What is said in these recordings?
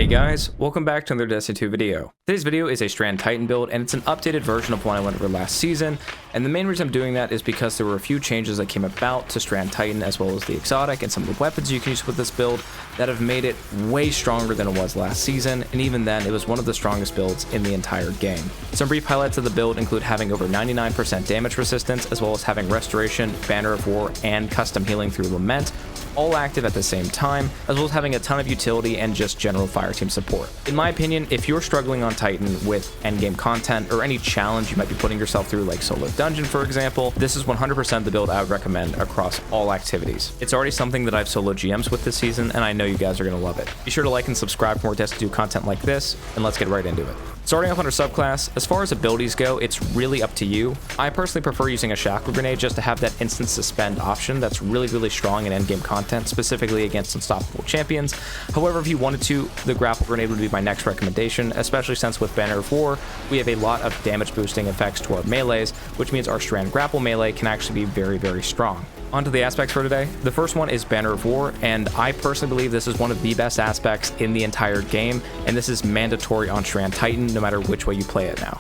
Hey guys, welcome back to another Destiny 2 video. Today's video is a Strand Titan build, and it's an updated version of one I went over last season, and the main reason I'm doing that is because there were a few changes that came about to Strand Titan as well as the exotic and some of the weapons you can use with this build that have made it way stronger than it was last season, and even then it was one of the strongest builds in the entire game. Some brief highlights of the build include having over 99% damage resistance as well as having restoration, banner of war, and custom healing through lament, all active at the same time, as well as having a ton of utility and just general fireteam support. In my opinion, if you're struggling on Titan with endgame content or any challenge you might be putting yourself through, like solo dungeon for example, this is 100% the build I would recommend across all activities. It's already something that I've solo GMs with this season, and I know you guys are going to love it. Be sure to like and subscribe for more Destiny 2 content like this, and let's get right into it. Starting off under subclass, as far as abilities go, it's really up to you. I personally prefer using a shackle grenade just to have that instant suspend option that's really strong in endgame content, specifically against unstoppable champions. However, if you wanted to, the grapple grenade would be my next recommendation, especially since with Banner of War, we have a lot of damage boosting effects to our melees, which means our Strand grapple melee can actually be very strong. On to the aspects for today. The first one is Banner of War, and I personally believe this is one of the best aspects in the entire game, and this is mandatory on Strand Titan no matter which way you play it now.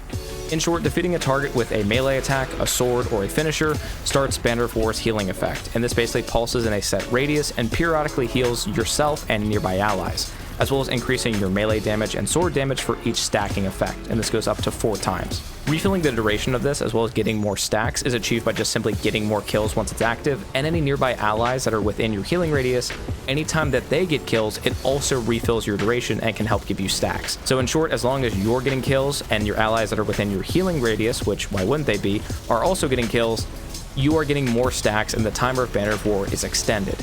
In short, defeating a target with a melee attack, a sword, or a finisher starts Banner of War's healing effect, and this basically pulses in a set radius and periodically heals yourself and nearby allies, as well as increasing your melee damage and sword damage for each stacking effect, and this goes up to 4 times. Refilling the duration of this, as well as getting more stacks, is achieved by just simply getting more kills once it's active, and any nearby allies that are within your healing radius, anytime that they get kills, it also refills your duration and can help give you stacks. So in short, as long as you're getting kills and your allies that are within your healing radius, which why wouldn't they be, are also getting kills, you are getting more stacks and the timer of Banner of War is extended.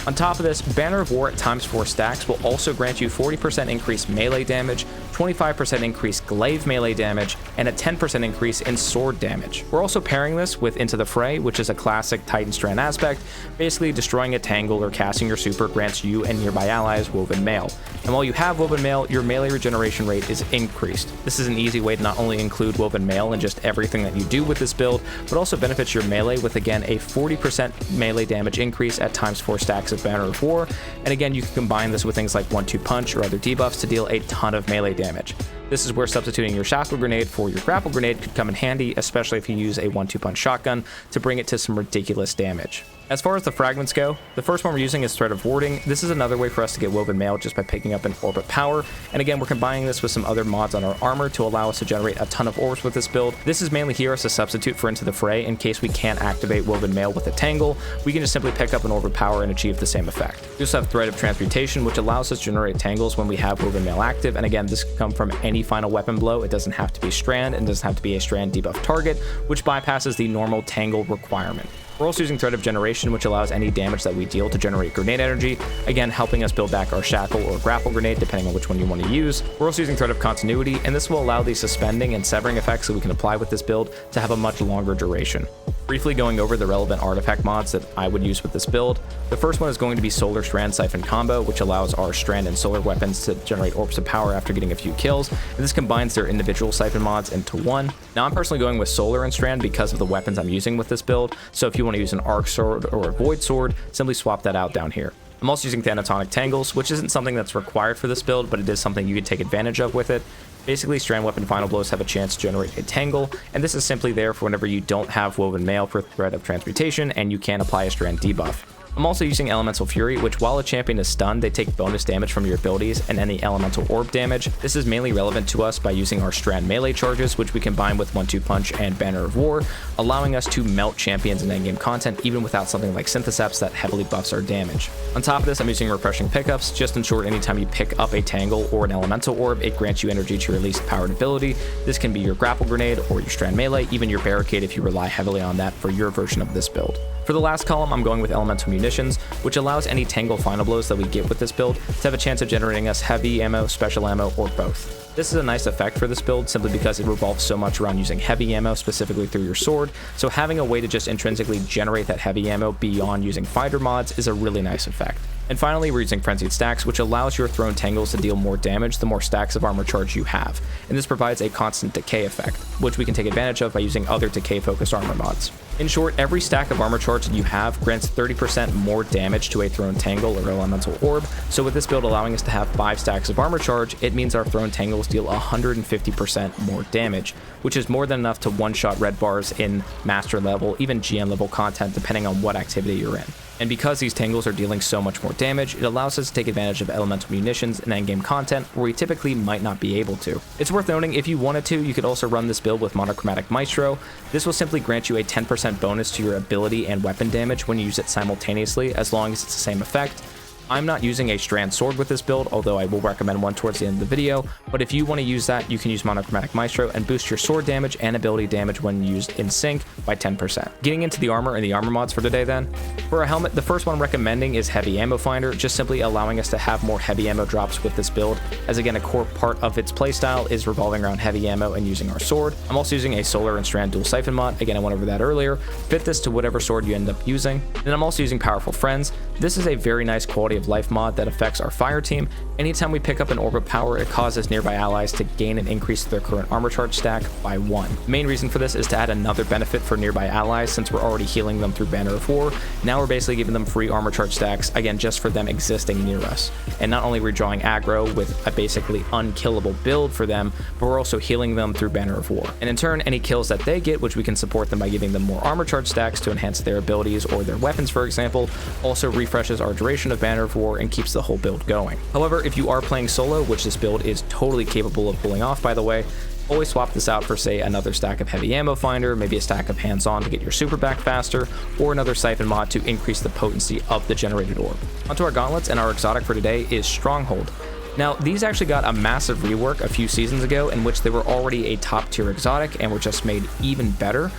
On top of this, Banner of War at times 4 stacks will also grant you 40% increased melee damage, 25% increased glaive melee damage, and a 10% increase in sword damage. We're also pairing this with Into the Fray, which is a classic Titan Strand aspect. Basically, destroying a tangle or casting your super grants you and nearby allies Woven Mail. And while you have Woven Mail, your melee regeneration rate is increased. This is an easy way to not only include Woven Mail in just everything that you do with this build, but also benefits your melee with, again, a 40% melee damage increase at times 4 stacks of Banner of War, and again you can combine this with things like 1-2 punch or other debuffs to deal a ton of melee damage. This is where substituting your shackle grenade for your grapple grenade could come in handy, especially if you use a 1-2 punch shotgun to bring it to some ridiculous damage. As far as the fragments go, the first one we're using is Thread of Warding. This is another way for us to get Woven Mail just by picking up an Orb of Power, and again we're combining this with some other mods on our armor to allow us to generate a ton of orbs with this build. This is mainly here as a substitute for Into the Fray in case we can't activate Woven Mail with a Tangle. We can just simply pick up an Orb of Power and achieve the same effect. We also have Thread of Transmutation, which allows us to generate Tangles when we have Woven Mail active, and again this can come from any final weapon blow. It doesn't have to be Strand, and doesn't have to be a Strand debuff target, which bypasses the normal Tangle requirement. We're also using Thread of Generation, which allows any damage that we deal to generate grenade energy, again helping us build back our shackle or grapple grenade depending on which one you want to use. We're also using Thread of Continuity, and this will allow the suspending and severing effects that we can apply with this build to have a much longer duration. Briefly going over the relevant artifact mods that I would use with this build, the first one is going to be Solar Strand Siphon Combo, which allows our Strand and Solar weapons to generate Orbs of Power after getting a few kills, and this combines their individual Siphon mods into one. Now I'm personally going with Solar and Strand because of the weapons I'm using with this build, so if you want to use an Arc Sword or a Void Sword, simply swap that out down here. I'm also using Thanatonic Tangles, which isn't something that's required for this build, but it is something you can take advantage of with it. Basically, Strand Weapon Final Blows have a chance to generate a Tangle, and this is simply there for whenever you don't have Woven Mail for Thread of Transmutation and you can apply a Strand debuff. I'm also using Elemental Fury, which while a champion is stunned, they take bonus damage from your abilities and any elemental orb damage. This is mainly relevant to us by using our Strand melee charges, which we combine with 1-2 punch and Banner of War, allowing us to melt champions in endgame content even without something like Syntheseps that heavily buffs our damage. On top of this, I'm using Refreshing Pickups. Just in short, anytime you pick up a Tangle or an elemental orb, it grants you energy to release powered ability. This can be your grapple grenade or your Strand melee, even your barricade if you rely heavily on that for your version of this build. For the last column, I'm going with Elemental Munitions, which allows any Tangle Final Blows that we get with this build to have a chance of generating us heavy ammo, special ammo, or both. This is a nice effect for this build simply because it revolves so much around using heavy ammo specifically through your sword, so having a way to just intrinsically generate that heavy ammo beyond using fighter mods is a really nice effect. And finally, we're using Frenzied Stacks, which allows your thrown tangles to deal more damage the more stacks of armor charge you have, and this provides a constant decay effect, which we can take advantage of by using other decay-focused armor mods. In short, every stack of armor charge that you have grants 30% more damage to a thrown tangle or elemental orb, so with this build allowing us to have 5 stacks of armor charge, it means our thrown tangles deal 150% more damage, which is more than enough to one-shot red bars in master level, even GM level content, depending on what activity you're in. And because these tangles are dealing so much more damage, it allows us to take advantage of elemental munitions and endgame content where we typically might not be able to. It's worth noting, if you wanted to, you could also run this build with Monochromatic Maestro. This will simply grant you a 10% bonus to your ability and weapon damage when you use it simultaneously, as long as it's the same effect. I'm not using a strand sword with this build, although I will recommend one towards the end of the video, but if you want to use that, you can use Monochromatic Maestro and boost your sword damage and ability damage when used in sync by 10%. Getting into the armor and the armor mods for today then. For a helmet, the first one I'm recommending is Heavy Ammo Finder, just simply allowing us to have more heavy ammo drops with this build, as again a core part of its playstyle is revolving around heavy ammo and using our sword. I'm also using a Solar and Strand dual siphon mod, again I went over that earlier, fit this to whatever sword you end up using. Then I'm also using Powerful Friends. This is a very nice quality of life mod that affects our fire team. Anytime we pick up an orb of power, it causes nearby allies to gain an increase to their current armor charge stack by 1. The main reason for this is to add another benefit for nearby allies, since we're already healing them through Banner of War. Now we're basically giving them free armor charge stacks, again just for them existing near us. And not only are we drawing aggro with a basically unkillable build for them, but we're also healing them through Banner of War. And in turn, any kills that they get, which we can support them by giving them more armor charge stacks to enhance their abilities or their weapons for example, also refreshes our duration of Banner of War and keeps the whole build going. However, if you are playing solo, which this build is totally capable of pulling off by the way, always swap this out for say another stack of Heavy Ammo Finder, maybe a stack of Hands On to get your super back faster, or another Siphon mod to increase the potency of the generated orb. Onto our gauntlets, and our exotic for today is Stronghold. Now, these actually got a massive rework a few seasons ago in which they were already a top tier exotic and were just made even better.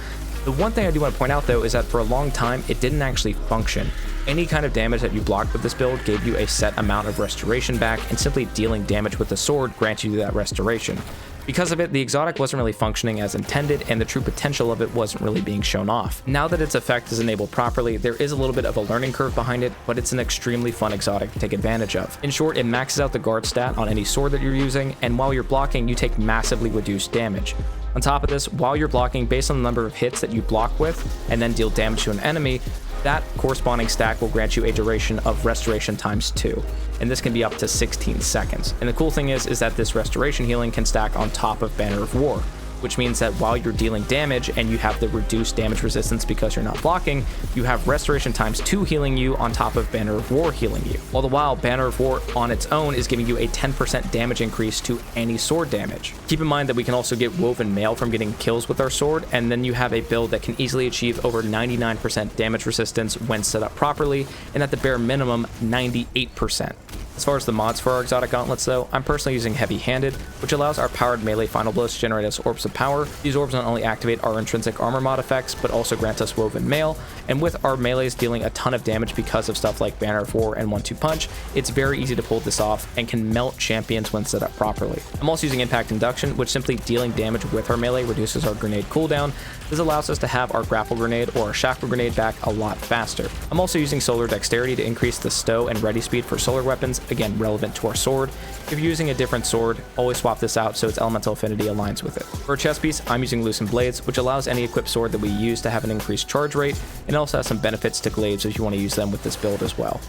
The one thing I do want to point out though is that for a long time it didn't actually function. Any kind of damage that you blocked with this build gave you a set amount of restoration back, and simply dealing damage with the sword grants you that restoration. Because of it, the exotic wasn't really functioning as intended, and the true potential of it wasn't really being shown off. Now that its effect is enabled properly, there is a little bit of a learning curve behind it, but it's an extremely fun exotic to take advantage of. In short, it maxes out the guard stat on any sword that you're using, and while you're blocking, you take massively reduced damage. On top of this, while you're blocking, based on the number of hits that you block with, and then deal damage to an enemy, that corresponding stack will grant you a duration of restoration times 2, and this can be up to 16 seconds. And the cool thing is that this restoration healing can stack on top of Banner of War, which means that while you're dealing damage and you have the reduced damage resistance because you're not blocking, you have restoration times 2 healing you on top of Banner of War healing you. All the while, Banner of War on its own is giving you a 10% damage increase to any sword damage. Keep in mind that we can also get Woven Mail from getting kills with our sword, and then you have a build that can easily achieve over 99% damage resistance when set up properly, and at the bare minimum, 98%. As far as the mods for our exotic gauntlets though, I'm personally using Heavy Handed, which allows our powered melee final blows to generate us orbs of power. These orbs not only activate our intrinsic armor mod effects, but also grant us Woven Mail, and with our melees dealing a ton of damage because of stuff like Banner of War and 1-2 Punch, it's very easy to pull this off and can melt champions when set up properly. I'm also using Impact Induction, which simply dealing damage with our melee reduces our grenade cooldown. This allows us to have our grapple grenade or our shackle grenade back a lot faster. I'm also using Solar Dexterity to increase the stow and ready speed for solar weapons, again relevant to our sword. If you're using a different sword, always swap this out so its elemental affinity aligns with it. For a chest piece, I'm using Loosened Blades, which allows any equipped sword that we use to have an increased charge rate, and also has some benefits to glaives if you want to use them with this build as well.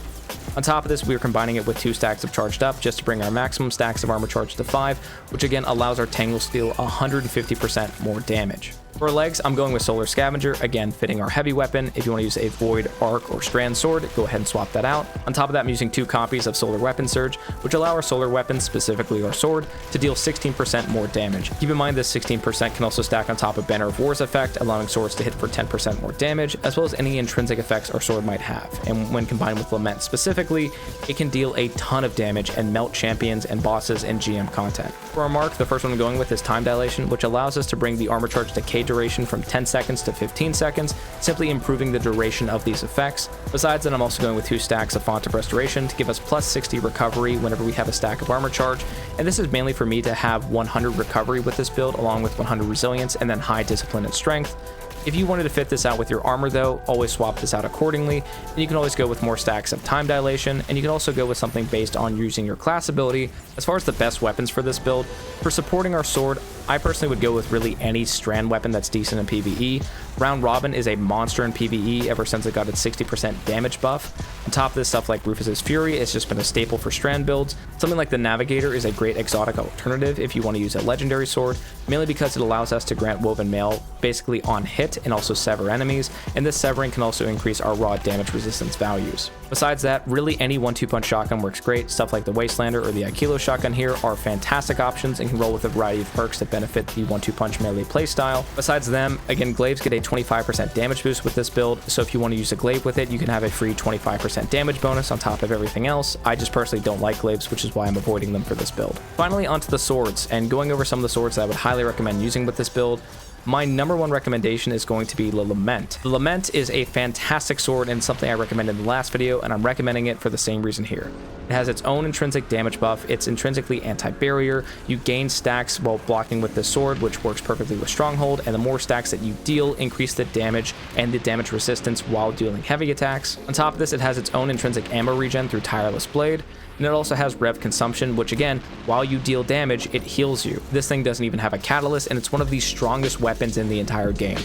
On top of this, we are combining it with 2 stacks of Charged Up just to bring our maximum stacks of armor charge to 5, which again allows our tangles to deal 150% more damage. For our legs, I'm going with Solar Scavenger, again fitting our heavy weapon. If you want to use a Void, Arc, or Strand sword, go ahead and swap that out. On top of that, I'm using 2 copies of Solar Weapon Surge, which allow our solar weapons, specifically our sword, to deal 16% more damage. Keep in mind this 16% can also stack on top of Banner of War's effect, allowing swords to hit for 10% more damage, as well as any intrinsic effects our sword might have. And when combined with Lament specifically, it can deal a ton of damage and melt champions and bosses in GM content. For our mark, the first one I'm going with is Time Dilation, which allows us to bring the armor charge decay duration from 10 seconds to 15 seconds, simply improving the duration of these effects. Besides that, I'm also going with 2 stacks of Font of Restoration to give us plus 60 recovery whenever we have a stack of armor charge, and this is mainly for me to have 100 recovery with this build along with 100 resilience and then high discipline and strength. If you wanted to fit this out with your armor though, always swap this out accordingly, and you can always go with more stacks of time dilation, and you can also go with something based on using your class ability. As far as the best weapons for this build, for supporting our sword, I personally would go with really any strand weapon that's decent in PvE. Round Robin is a monster in PvE ever since it got its 60% damage buff. On top of this, stuff like Rufus's Fury has just been a staple for strand builds. Something like the Navigator is a great exotic alternative if you want to use a legendary sword, mainly because it allows us to grant Woven Mail basically on hit and also sever enemies, and this severing can also increase our raw damage resistance values. Besides that, really any 1-2 punch shotgun works great. Stuff like the Wastelander or the Aikilo shotgun here are fantastic options and can roll with a variety of perks that benefit the 1-2 punch melee playstyle. Besides them, again, glaives get a 25% damage boost with this build, so if you want to use a glaive with it, you can have a free 25% damage bonus on top of everything else. I just personally don't like glaives, which is why I'm avoiding them for this build. Finally, onto the swords, and going over some of the swords that I would highly recommend using with this build. My number one recommendation is going to be the Lament. The Lament is a fantastic sword and something I recommended in the last video, and I'm recommending it for the same reason here. It has its own intrinsic damage buff, it's intrinsically anti-barrier, you gain stacks while blocking with this sword, which works perfectly with Stronghold, and the more stacks that you deal increase the damage and the damage resistance while dealing heavy attacks. On top of this, it has its own intrinsic ammo regen through Tireless Blade, and it also has rev consumption, which again, while you deal damage, it heals you. This thing doesn't even have a catalyst, and it's one of the strongest weapons in the entire game.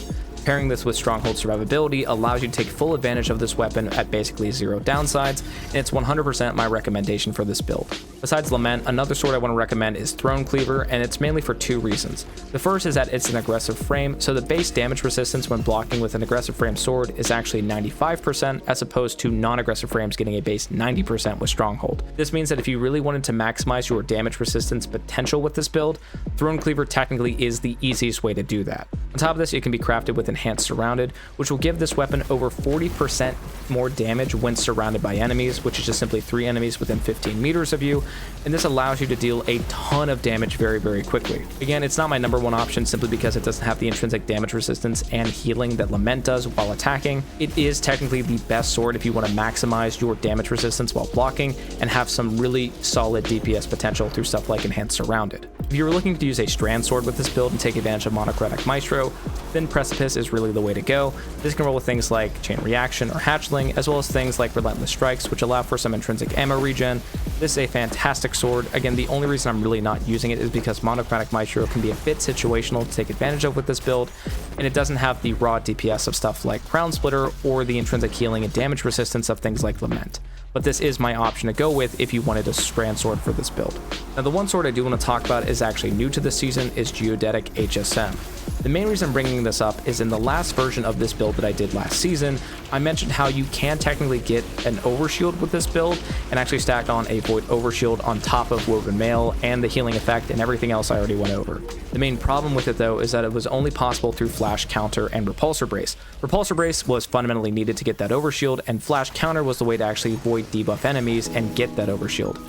Pairing this with Stronghold Survivability allows you to take full advantage of this weapon at basically zero downsides, and it's 100% my recommendation for this build. Besides Lament, another sword I want to recommend is Throne Cleaver, and it's mainly for two reasons. The first is that it's an aggressive frame, so the base damage resistance when blocking with an aggressive frame sword is actually 95%, as opposed to non-aggressive frames getting a base 90% with Stronghold. This means that if you really wanted to maximize your damage resistance potential with this build, Throne Cleaver technically is the easiest way to do that. On top of this, it can be crafted with Enhanced Surrounded, which will give this weapon over 40% more damage when surrounded by enemies, which is just simply 3 enemies within 15 meters of you, and this allows you to deal a ton of damage very, very quickly. Again, it's not my number one option simply because it doesn't have the intrinsic damage resistance and healing that Lament does while attacking. It is technically the best sword if you want to maximize your damage resistance while blocking and have some really solid DPS potential through stuff like Enhanced Surrounded. If you're looking to use a strand sword with this build and take advantage of Monochromatic Maestro, then Precipice is really the way to go. This can roll with things like Chain Reaction or Hatchling, as well as things like Relentless Strikes, which allow for some intrinsic ammo regen. This is a fantastic sword. Again, the only reason I'm really not using it is because Monochromatic Maestro can be a bit situational to take advantage of with this build, and it doesn't have the raw DPS of stuff like Crown Splitter or the intrinsic healing and damage resistance of things like Lament. But this is my option to go with if you wanted a strand sword for this build. Now, the one sword I do want to talk about is actually new to this season is Geodetic HSM. The main reason I'm bringing this up is in the last version of this build that I did last season, I mentioned how you can technically get an overshield with this build and actually stack on a void overshield on top of Woven Mail and the healing effect and everything else I already went over. The main problem with it though is that it was only possible through Flash Counter and Repulsor Brace. Repulsor Brace was fundamentally needed to get that overshield, and Flash Counter was the way to actually void debuff enemies and get that overshield.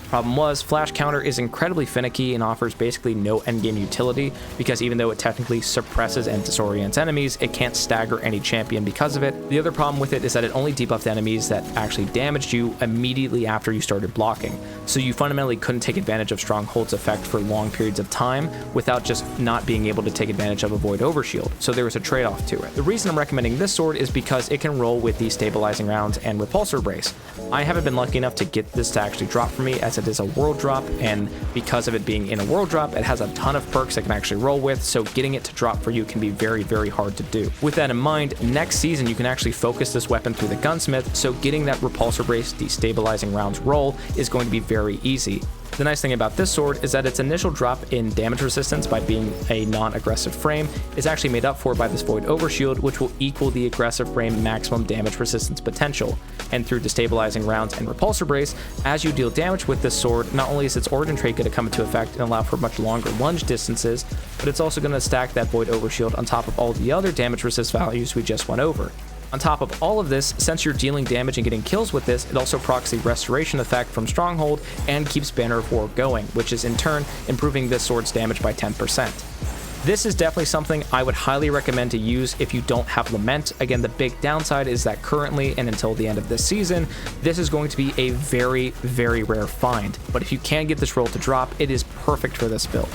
Problem was, Flash Counter is incredibly finicky and offers basically no endgame utility because even though it technically suppresses and disorients enemies, it can't stagger any champion because of it. The other problem with it is that it only debuffed enemies that actually damaged you immediately after you started blocking, so you fundamentally couldn't take advantage of Stronghold's effect for long periods of time without just not being able to take advantage of a Void Overshield, so there was a trade-off to it. The reason I'm recommending this sword is because it can roll with destabilizing rounds and Repulsor Brace. I haven't been lucky enough to get this to actually drop for me, as it is a world drop, and because of it being in a world drop, it has a ton of perks it can actually roll with, so getting it to drop for you can be very, very hard to do. With that in mind, next season you can actually focus this weapon through the gunsmith, so getting that Repulsor Brace destabilizing rounds roll is going to be very easy. The nice thing about this sword is that its initial drop in damage resistance by being a non-aggressive frame is actually made up for by this Void Overshield, which will equal the aggressive frame maximum damage resistance potential. And through destabilizing rounds and Repulsor Brace, as you deal damage with this sword, not only is its origin trait going to come into effect and allow for much longer lunge distances, but it's also going to stack that Void Overshield on top of all the other damage resist values we just went over. On top of all of this, since you're dealing damage and getting kills with this, it also procs the restoration effect from Stronghold and keeps Banner of War going, which is in turn improving this sword's damage by 10%. This is definitely something I would highly recommend to use if you don't have Lament. Again, the big downside is that currently and until the end of this season, this is going to be a very, very rare find. But if you can get this roll to drop, it is perfect for this build.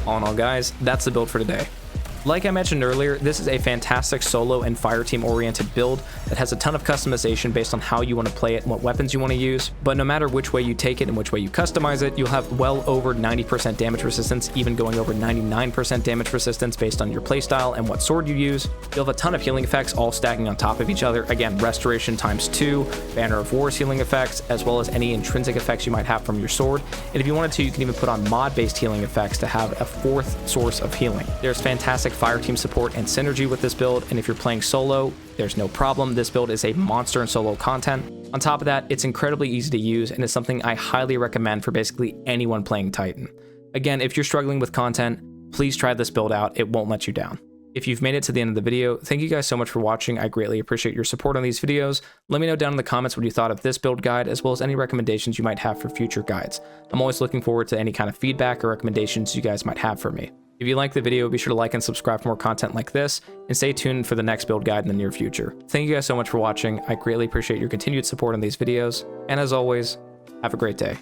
All in all, guys, that's the build for today. Like I mentioned earlier, this is a fantastic solo and fireteam oriented build that has a ton of customization based on how you want to play it and what weapons you want to use, but no matter which way you take it and which way you customize it, you'll have well over 90% damage resistance, even going over 99% damage resistance based on your playstyle and what sword you use. You'll have a ton of healing effects all stacking on top of each other. Again, restoration ×2, Banner of War's healing effects, as well as any intrinsic effects you might have from your sword. And if you wanted to, you can even put on mod-based healing effects to have a fourth source of healing. There's fantastic fireteam support and synergy with this build, and if you're playing solo, there's no problem. This build is a monster in solo content. On top of that, it's incredibly easy to use and is something I highly recommend for basically anyone playing Titan. Again, if you're struggling with content, please try this build out. It won't let you down. If you've made it to the end of the video, thank you guys so much for watching. I greatly appreciate your support on these videos. Let me know down in the comments what you thought of this build guide, as well as any recommendations you might have for future guides. I'm always looking forward to any kind of feedback or recommendations you guys might have for me. If you like the video, be sure to like and subscribe for more content like this, and stay tuned for the next build guide in the near future. Thank you guys so much for watching. I greatly appreciate your continued support on these videos, and as always, have a great day.